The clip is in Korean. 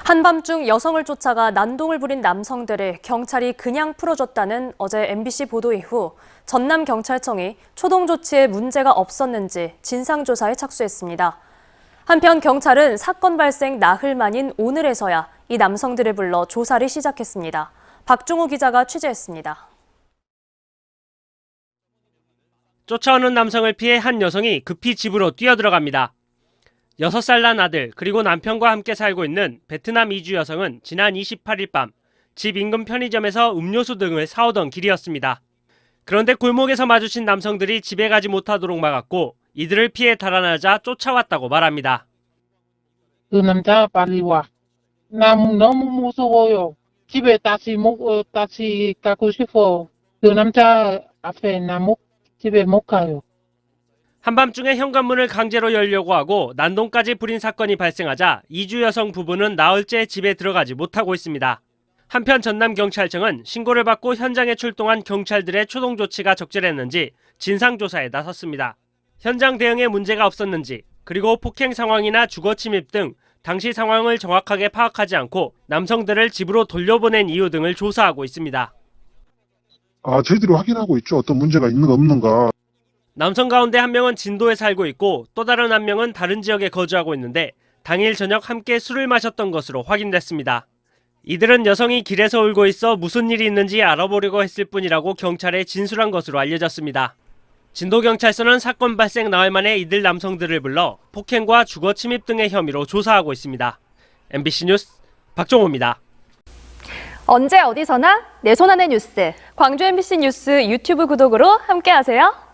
한밤중 여성을 쫓아가 난동을 부린 남성들을 경찰이 그냥 풀어줬다는 어제 MBC 보도 이후 전남경찰청이 초동 조치에 문제가 없었는지 진상조사에 착수했습니다. 한편 경찰은 사건 발생 나흘 만인 오늘에서야 이 남성들을 불러 조사를 시작했습니다. 박종우 기자가 취재했습니다. 쫓아오는 남성을 피해 한 여성이 급히 집으로 뛰어들어갑니다. 6살 난 아들 그리고 남편과 함께 살고 있는 베트남 이주 여성은 지난 28일 밤 집 인근 편의점에서 음료수 등을 사오던 길이었습니다. 그런데 골목에서 마주친 남성들이 집에 가지 못하도록 막았고 이들을 피해 달아나자 쫓아왔다고 말합니다. 그 남자 빨리 와. 너무 무서워요. 집에 다시 가고 싶어. 그 남자 앞에 집에 못 가요. 한밤중에 현관문을 강제로 열려고 하고 난동까지 부린 사건이 발생하자 이주 여성 부부는 나흘째 집에 들어가지 못하고 있습니다. 한편 전남경찰청은 신고를 받고 현장에 출동한 경찰들의 초동 조치가 적절했는지 진상조사에 나섰습니다. 현장 대응에 문제가 없었는지, 그리고 폭행 상황이나 주거 침입 등 당시 상황을 정확하게 파악하지 않고 남성들을 집으로 돌려보낸 이유 등을 조사하고 있습니다. 저희들이 확인하고 있죠. 어떤 문제가 있는가 없는가. 남성 가운데 한 명은 진도에 살고 있고 또 다른 한 명은 다른 지역에 거주하고 있는데 당일 저녁 함께 술을 마셨던 것으로 확인됐습니다. 이들은 여성이 길에서 울고 있어 무슨 일이 있는지 알아보려고 했을 뿐이라고 경찰에 진술한 것으로 알려졌습니다. 진도경찰서는 사건 발생 나흘 만에 이들 남성들을 불러 폭행과 주거 침입 등의 혐의로 조사하고 있습니다. MBC 뉴스 박종호입니다. 언제 어디서나 내 손 안의 뉴스. 광주 MBC 뉴스 유튜브 구독으로 함께하세요.